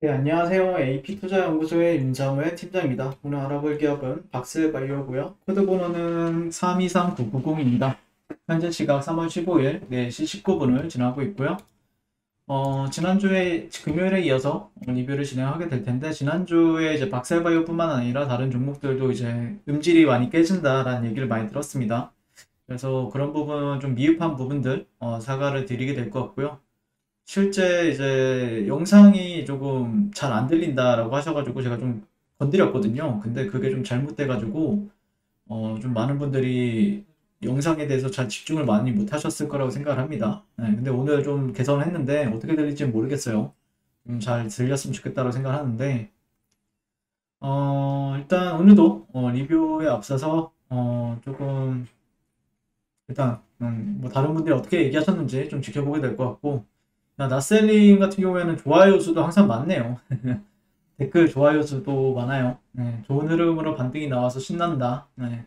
네, 안녕하세요. AP투자연구소의 윤정우의 팀장입니다. 오늘 알아볼 기업은 박스바이오고요. 코드 번호는 323990입니다. 현재 시각 3월 15일 4시 19분을 지나고 있고요. 지난주에 금요일에 이어서 리뷰를 진행하게 될 텐데, 지난주에 이제 박스바이오뿐만 아니라 다른 종목들도 이제 음질이 많이 깨진다라는 얘기를 많이 들었습니다. 그래서 그런 부분 좀 미흡한 부분들 사과를 드리게 될 것 같고요. 실제 이제 영상이 조금 잘 안 들린다라고 하셔가지고 제가 좀 건드렸거든요. 근데 그게 좀 잘못돼가지고 좀 많은 분들이 영상에 대해서 잘 집중을 많이 못 하셨을 거라고 생각을 합니다. 네, 근데 오늘 좀 개선을 했는데 어떻게 들릴지 모르겠어요. 좀 잘 들렸으면 좋겠다고 생각하는데 일단 오늘도 리뷰에 앞서서 조금 일단 뭐 다른 분들이 어떻게 얘기하셨는지 좀 지켜보게 될 것 같고, 나셀님 같은 경우에는 좋아요 수도 항상 많네요. 댓글 좋아요 수도 많아요. 네, 좋은 흐름으로 반등이 나와서 신난다. 네,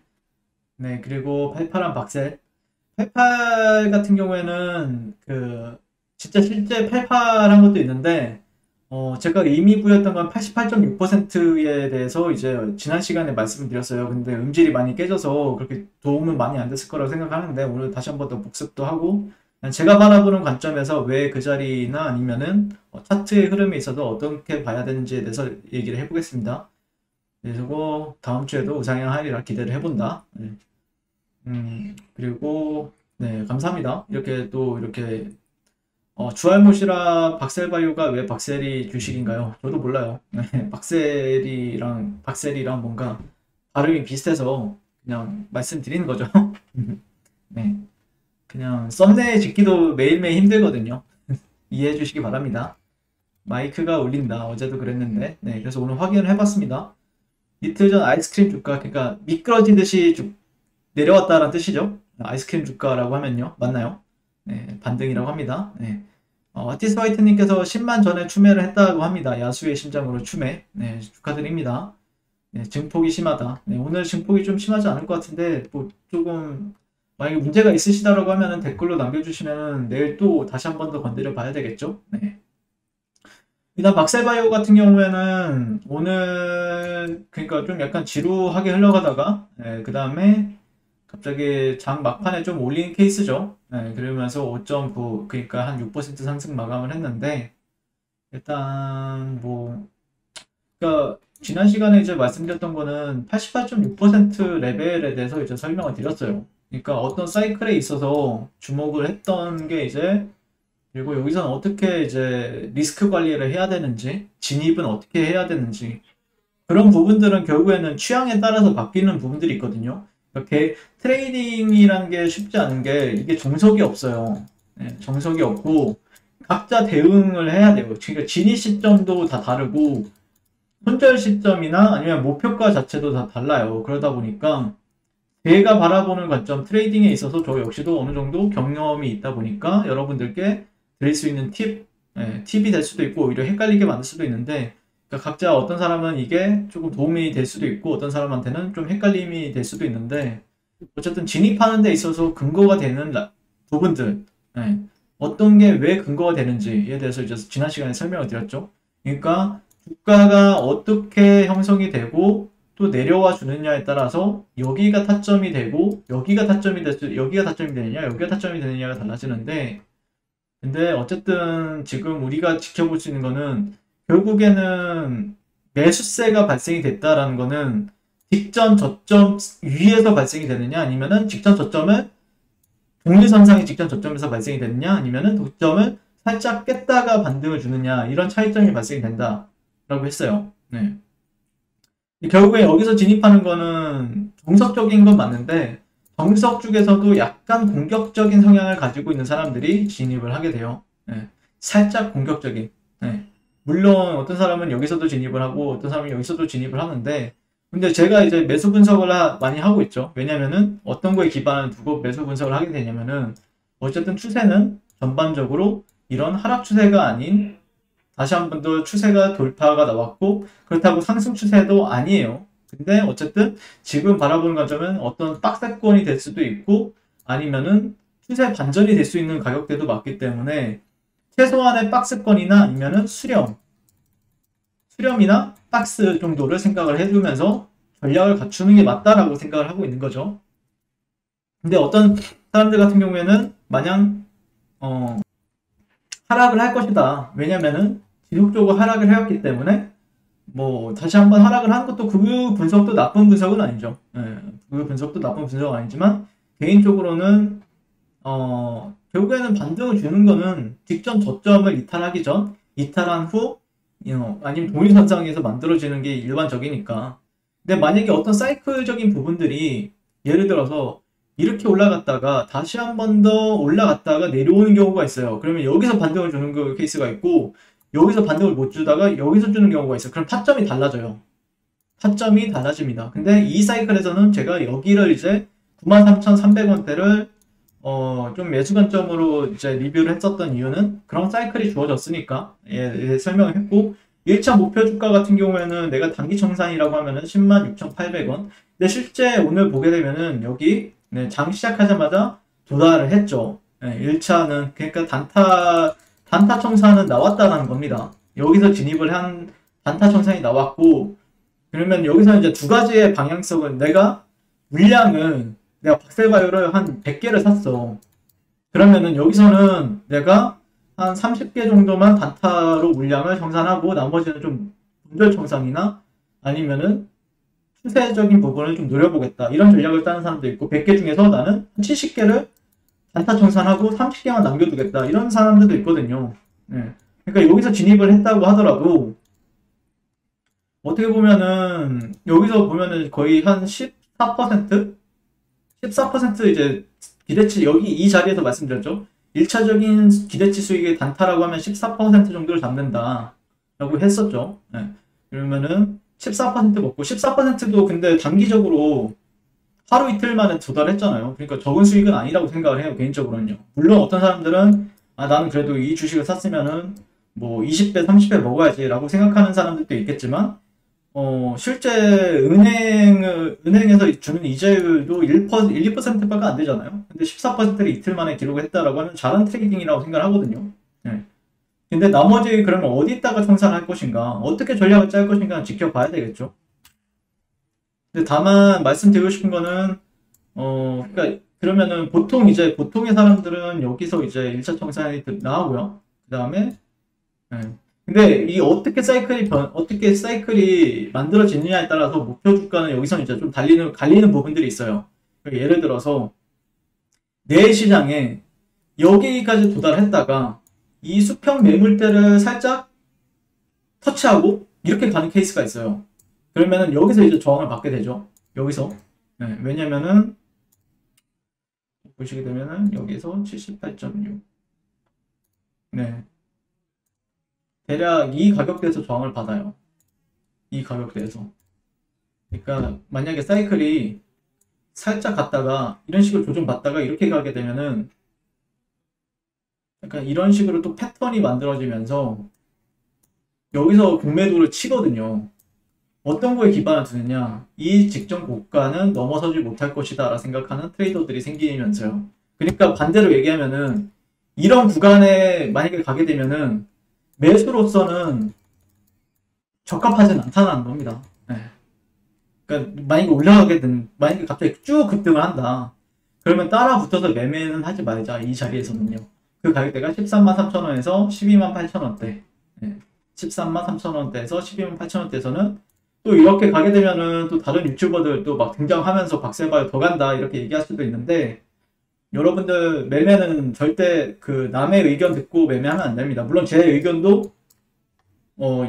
네, 그리고 팔팔한 박셀. 팔팔 같은 경우에는 진짜 실제 팔팔한 것도 있는데, 제가 의미 부여했던 건 88.6%에 대해서 이제 지난 시간에 말씀을 드렸어요. 근데 음질이 많이 깨져서 그렇게 도움은 많이 안 됐을 거라고 생각하는데, 오늘 다시 한번 더 복습도 하고, 제가 바라보는 관점에서 왜 그 자리나 아니면은 차트의 흐름에 있어서 어떻게 봐야 되는지에 대해서 얘기를 해보겠습니다. 그리고 다음 주에도 우상향 하리라 기대를 해본다. 네. 그리고 네, 감사합니다. 이렇게 또 이렇게 주알못이랑 박셀바이오가 왜 박셀이 주식인가요? 저도 몰라요. 네, 박셀이랑 뭔가 발음이 비슷해서 그냥 말씀드리는 거죠. 네, 그냥 썸네일 짓기도 매일매일 힘들거든요. 이해해 주시기 바랍니다. 마이크가 울린다. 어제도 그랬는데. 네, 그래서 오늘 확인을 해봤습니다. 이틀 전 아이스크림 주가, 그러니까 미끄러지듯이 내려왔다라는 뜻이죠. 아이스크림 주가라고 하면요. 맞나요? 네, 반등이라고 합니다. 네. 아티스 화이트님께서 10만 전에 추매를 했다고 합니다. 야수의 심장으로 추매. 네, 축하드립니다. 네, 증폭이 심하다. 네, 오늘 증폭이 좀 심하지 않을 것 같은데, 뭐, 조금, 만약에 문제가 있으시다라고 하면은 댓글로 남겨주시면은 내일 또 다시 한 번 더 건드려 봐야 되겠죠? 네. 일단 박셀바이오 같은 경우에는 오늘, 그러니까 좀 약간 지루하게 흘러가다가, 그 다음에 갑자기 장 막판에 좀 올린 케이스죠. 네, 그러면서 5.9, 그러니까 한 6% 상승 마감을 했는데, 일단 뭐, 그러니까 지난 시간에 이제 말씀드렸던 거는 88.6% 레벨에 대해서 이제 설명을 드렸어요. 그러니까 어떤 사이클에 있어서 주목을 했던 게 이제, 그리고 여기서는 어떻게 이제 리스크 관리를 해야 되는지, 진입은 어떻게 해야 되는지, 그런 부분들은 결국에는 취향에 따라서 바뀌는 부분들이 있거든요. 이렇게 트레이딩이라는 게 쉽지 않은 게 이게 정석이 없어요. 네, 정석이 없고 각자 대응을 해야 돼요. 그러니까 진입 시점도 다 다르고 손절 시점이나 아니면 목표가 자체도 다 달라요. 그러다 보니까 제가 바라보는 관점 트레이딩에 있어서 저 역시도 어느 정도 경험이 있다 보니까 여러분들께 드릴 수 있는 팁이 될 수도 있고 오히려 헷갈리게 만들 수도 있는데, 그러니까 각자 어떤 사람은 이게 조금 도움이 될 수도 있고 어떤 사람한테는 좀 헷갈림이 될 수도 있는데, 어쨌든 진입하는 데 있어서 근거가 되는 부분들, 예, 어떤 게 왜 근거가 되는지에 대해서 이제 지난 시간에 설명을 드렸죠. 그러니까 주가가 어떻게 형성이 되고 또 내려와 주느냐에 따라서 여기가 타점이 되고 여기가 타점이 되느냐 여기가 타점이 되느냐가 달라지는데, 근데 어쨌든 지금 우리가 지켜볼 수 있는 거는 결국에는 매수세가 발생이 됐다라는 거는 직전 저점 위에서 발생이 되느냐 아니면은 직전 저점을 독립선상의 직전 저점에서 발생이 되느냐 아니면은 독점을 살짝 깼다가 반등을 주느냐, 이런 차이점이 발생이 된다라고 했어요. 네. 결국에 여기서 진입하는 거는 정석적인 건 맞는데 정석 쪽에서도 약간 공격적인 성향을 가지고 있는 사람들이 진입을 하게 돼요. 네. 살짝 공격적인. 네. 물론 어떤 사람은 여기서도 진입을 하고 어떤 사람은 여기서도 진입을 하는데, 근데 제가 이제 매수 분석을 많이 하고 있죠. 왜냐면은 어떤 거에 기반을 두고 매수 분석을 하게 되냐면은 어쨌든 추세는 전반적으로 이런 하락 추세가 아닌, 다시 한 번 더 추세가 돌파가 나왔고 그렇다고 상승 추세도 아니에요. 근데 어쨌든 지금 바라보는 관점은 어떤 박스권이 될 수도 있고 아니면은 추세 반전이 될 수 있는 가격대도 맞기 때문에 최소한의 박스권이나 아니면은 수렴, 수렴이나 박스 정도를 생각을 해주면서 전략을 갖추는 게 맞다라고 생각을 하고 있는 거죠. 근데 어떤 사람들 같은 경우에는 마냥 하락을 할 것이다. 왜냐면은 지속적으로 하락을 해왔기 때문에 뭐 다시 한번 하락을 하는 것도 그 분석도 나쁜 분석은 아니죠. 예, 그 분석도 나쁜 분석은 아니지만 개인적으로는 결국에는 반등을 주는 거는 직전 저점을 이탈하기 전, 이탈한 후 아니면 동일선상에서 만들어지는 게 일반적이니까. 근데 만약에 어떤 사이클적인 부분들이 예를 들어서 이렇게 올라갔다가 다시 한 번 더 올라갔다가 내려오는 경우가 있어요. 그러면 여기서 반등을 주는 그 케이스가 있고 여기서 반등을 못 주다가 여기서 주는 경우가 있어요. 그럼 타점이 달라져요. 타점이 달라집니다. 근데 이 사이클에서는 제가 여기를 이제 93,300원대를 좀 매수 관점으로 이제 리뷰를 했었던 이유는 그런 사이클이 주어졌으니까 설명을 했고 1차 목표 주가 같은 경우에는 내가 단기 청산이라고 하면은 106,800원. 근데 실제 오늘 보게 되면은 여기 장 시작하자마자 도달을 했죠. 1차는 그러니까 단타 청산은 나왔다는 겁니다. 여기서 진입을 한 단타 청산이 나왔고 그러면 여기서 이제 두 가지의 방향성은 물량은 내가 박셀바이오를 한 100개를 샀어. 그러면은 여기서는 내가 한 30개 정도만 단타로 물량을 청산하고 나머지는 좀 분절 청산이나 아니면은 추세적인 부분을 좀 노려보겠다. 이런 전략을 짜는 사람도 있고 100개 중에서 나는 70개를 단타 청산하고 30개만 남겨두겠다. 이런 사람들도 있거든요. 네. 그러니까 여기서 진입을 했다고 하더라도 어떻게 보면은 여기서 보면은 거의 한 14%? 14% 이제 기대치 여기 이 자리에서 말씀드렸죠. 1차적인 기대치 수익의 단타라고 하면 14% 정도를 잡는다 라고 했었죠. 네. 그러면은 14% 먹고 14%도 근데 단기적으로 하루 이틀 만에 도달했잖아요. 그러니까 적은 수익은 아니라고 생각을 해요. 개인적으로는요. 물론 어떤 사람들은 나는 그래도 이 주식을 샀으면은 뭐 20배 30배 먹어야지 라고 생각하는 사람들도 있겠지만 실제 은행에서 주는 이자율도 2%밖에 안 되잖아요. 근데 14%를 이틀 만에 기록했다라고 하면 잘한 트레이딩이라고 생각을 하거든요. 네. 근데 나머지 그러면 어디다가 청산할 것인가, 어떻게 전략을 짤 것인가 지켜봐야 되겠죠. 근데 다만 말씀드리고 싶은 거는, 그러니까 그러면은 보통의 사람들은 여기서 이제 1차 청산이 나오고요. 그 다음에, 네. 근데 이 어떻게 사이클이 만들어지느냐에 따라서 목표 주가는 여기서 이제 좀 갈리는 부분들이 있어요. 그러니까 예를 들어서 내 시장에 여기까지 도달했다가 이 수평 매물대를 살짝 터치하고 이렇게 가는 케이스가 있어요. 그러면은 여기서 이제 저항을 받게 되죠. 여기서. 네, 왜냐면은 보시게 되면은 여기서 78.6. 네. 대략 이 가격대에서 저항을 받아요. 이 가격대에서. 그러니까 만약에 사이클이 살짝 갔다가 이런 식으로 조정받다가 이렇게 가게 되면은 약간 이런 식으로 또 패턴이 만들어지면서 여기서 공매도를 치거든요. 어떤 거에 기반을 두느냐, 이 직전 고가는 넘어서지 못할 것이다 라고 생각하는 트레이더들이 생기면서요. 그러니까 반대로 얘기하면은 이런 구간에 만약에 가게 되면은 매수로서는 적합하진 않다는 겁니다. 네. 그러니까 만약에 갑자기 쭉 급등을 한다. 그러면 따라 붙어서 매매는 하지 말자. 이 자리에서는요. 그 가격대가 133,000원에서 128,000원대. 네. 133,000원대에서 128,000원대에서는 또 이렇게 가게 되면은 또 다른 유튜버들 또 막 등장하면서 박세바요 더 간다 이렇게 얘기할 수도 있는데 여러분들 매매는 절대 그 남의 의견 듣고 매매하면 안 됩니다. 물론 제 의견도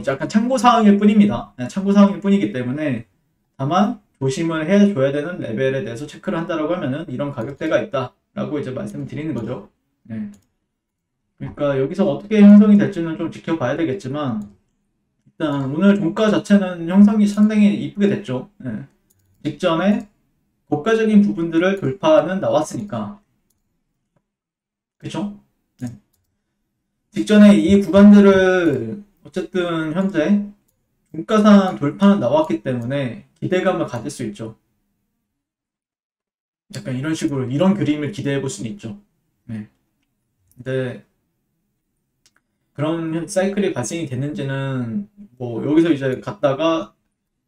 약간 참고사항일 뿐입니다. 참고사항일 뿐이기 때문에 다만 조심을 해줘야 되는 레벨에 대해서 체크를 한다라고 하면은 이런 가격대가 있다라고 이제 말씀드리는 거죠. 네. 그러니까 여기서 어떻게 형성이 될지는 좀 지켜봐야 되겠지만 일단 오늘 종가 자체는 형성이 상당히 이쁘게 됐죠. 네. 직전에 고가적인 부분들을 돌파는 나왔으니까 그쵸? 네. 직전에 이 구간들을 어쨌든 현재 종가상 돌파는 나왔기 때문에 기대감을 가질 수 있죠. 약간 이런 식으로 이런 그림을 기대해 볼 수는 있죠. 네. 근데 그런 사이클이 발생이 됐는지는 뭐 여기서 이제 갔다가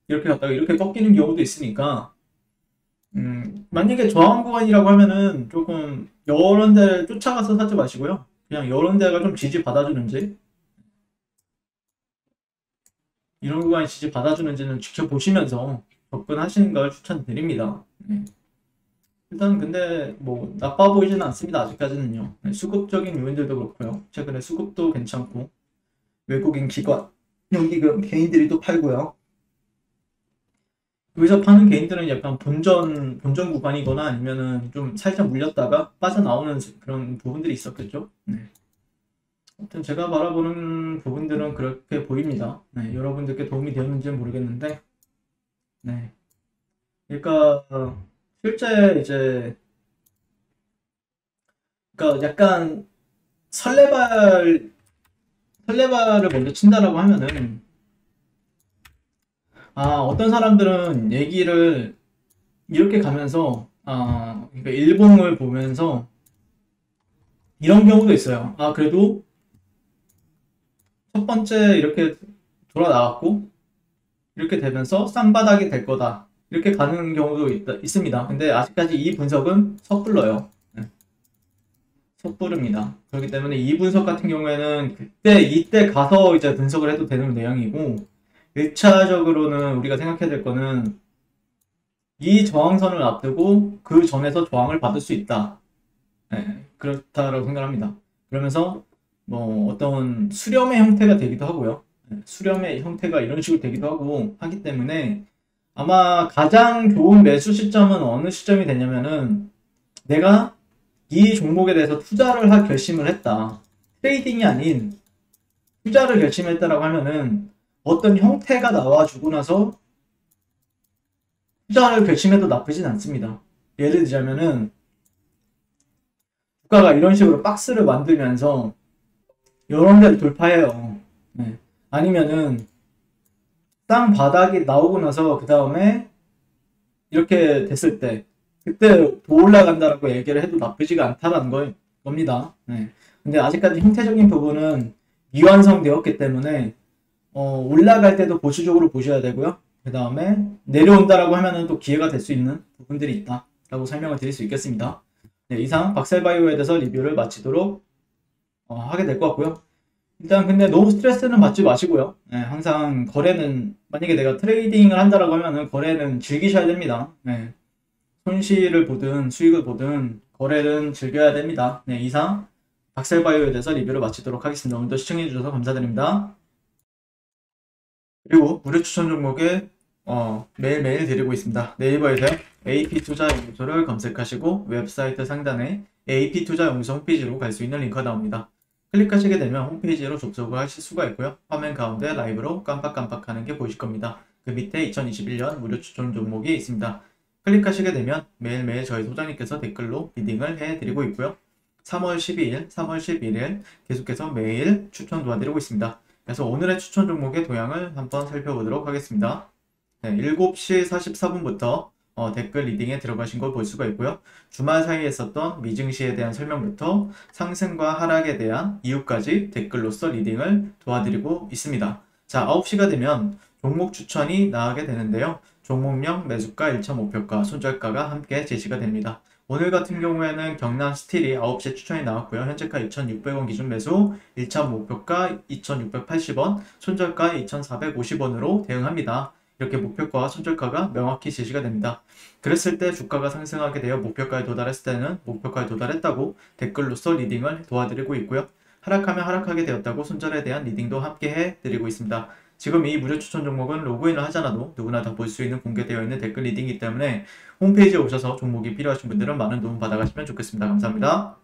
이렇게 꺾이는 경우도 있으니까 만약에 저항 구간이라고 하면은 조금 여러 데 쫓아가서 사지 마시고요. 그냥 여러 데가 좀 지지 받아주는지 이런 구간이 지지 받아주는지는 지켜보시면서 접근하시는 걸 추천드립니다. 네. 일단 근데 뭐 나빠 보이지는 않습니다. 아직까지는요. 네, 수급적인 요인들도 그렇고요. 최근에 수급도 괜찮고 외국인 기관, 연기금 개인들이 또 팔고요. 여기서 파는 개인들은 약간 본전 구간이거나 아니면은 좀 살짝 물렸다가 빠져나오는 그런 부분들이 있었겠죠. 네. 아무튼 제가 바라보는 부분들은 그렇게 보입니다. 네, 여러분들께 도움이 되었는지는 모르겠는데, 네. 그러니까 실제 이제 그러니까 약간 설레발 설레발을 먼저 친다라고 하면은 어떤 사람들은 얘기를 이렇게 가면서 그러니까 일봉을 보면서 이런 경우도 있어요. 그래도 첫 번째 이렇게 돌아 나왔고 이렇게 되면서 쌍바닥이 될 거다. 이렇게 가는 경우도 있습니다. 근데 아직까지 이 분석은 섣불러요. 네, 섣부릅니다. 그렇기 때문에 이 분석 같은 경우에는 이때 가서 이제 분석을 해도 되는 내용이고 1차적으로는 우리가 생각해야 될 거는 이 저항선을 앞두고 그 전에서 저항을 받을 수 있다. 네, 그렇다라고 생각합니다. 그러면서 뭐 어떤 수렴의 형태가 되기도 하고요. 네, 수렴의 형태가 이런 식으로 되기도 하기 때문에 아마 가장 좋은 매수 시점은 어느 시점이 되냐면은 내가 이 종목에 대해서 투자를 할 결심을 했다. 트레이딩이 아닌 투자를 결심했다라고 하면은 어떤 형태가 나와주고 나서 투자를 결심해도 나쁘진 않습니다. 예를 들자면은 주가가 이런 식으로 박스를 만들면서 여러 데를 돌파해요. 네. 아니면은 땅 바닥이 나오고 나서 그 다음에 이렇게 됐을 때 그때 더 올라간다라고 얘기를 해도 나쁘지가 않다라는 겁니다. 네. 근데 아직까지 형태적인 부분은 미완성되었기 때문에 올라갈 때도 보수적으로 보셔야 되고요. 그 다음에 내려온다라고 하면은 또 기회가 될 수 있는 부분들이 있다라고 설명을 드릴 수 있겠습니다. 네, 이상 박셀바이오에 대해서 리뷰를 마치도록 하게 될 것 같고요. 일단 근데 너무 스트레스는 받지 마시고요. 네, 항상 거래는 만약에 내가 트레이딩을 한다라고 하면은 거래는 즐기셔야 됩니다. 네, 손실을 보든 수익을 보든 거래는 즐겨야 됩니다. 네, 이상 박셀바이오에 대해서 리뷰를 마치도록 하겠습니다. 오늘도 시청해주셔서 감사드립니다. 그리고 무료 추천 종목에 매일매일 드리고 있습니다. 네이버에서 AP투자연구소를 검색하시고 웹사이트 상단에 AP투자연구소 홈페이지로 갈 수 있는 링크가 나옵니다. 클릭하시게 되면 홈페이지로 접속을 하실 수가 있고요. 화면 가운데 라이브로 깜빡깜빡하는 게 보이실 겁니다. 그 밑에 2021년 무료 추천 종목이 있습니다. 클릭하시게 되면 매일매일 저희 소장님께서 댓글로 리딩을 해드리고 있고요. 3월 12일, 3월 11일 계속해서 매일 추천 도와드리고 있습니다. 그래서 오늘의 추천 종목의 도형을 한번 살펴보도록 하겠습니다. 네, 7시 44분부터 댓글 리딩에 들어가신 걸 볼 수가 있고요. 주말 사이에 썼던 미증시에 대한 설명부터 상승과 하락에 대한 이유까지 댓글로서 리딩을 도와드리고 있습니다. 자, 9시가 되면 종목 추천이 나가게 되는데요. 종목명, 매수가, 1차 목표가, 손절가가 함께 제시가 됩니다. 오늘 같은 경우에는 경남 스틸이 9시에 추천이 나왔고요. 현재가 2,600원 기준 매수, 1차 목표가 2,680원, 손절가 2,450원으로 대응합니다. 이렇게 목표가와 손절가가 명확히 제시가 됩니다. 그랬을 때 주가가 상승하게 되어 목표가에 도달했을 때는 목표가에 도달했다고 댓글로서 리딩을 도와드리고 있고요. 하락하면 하락하게 되었다고 손절에 대한 리딩도 함께 해드리고 있습니다. 지금 이 무료 추천 종목은 로그인을 하지 않아도 누구나 다 볼 수 있는 공개되어 있는 댓글 리딩이기 때문에 홈페이지에 오셔서 종목이 필요하신 분들은 많은 도움 받아가시면 좋겠습니다. 감사합니다.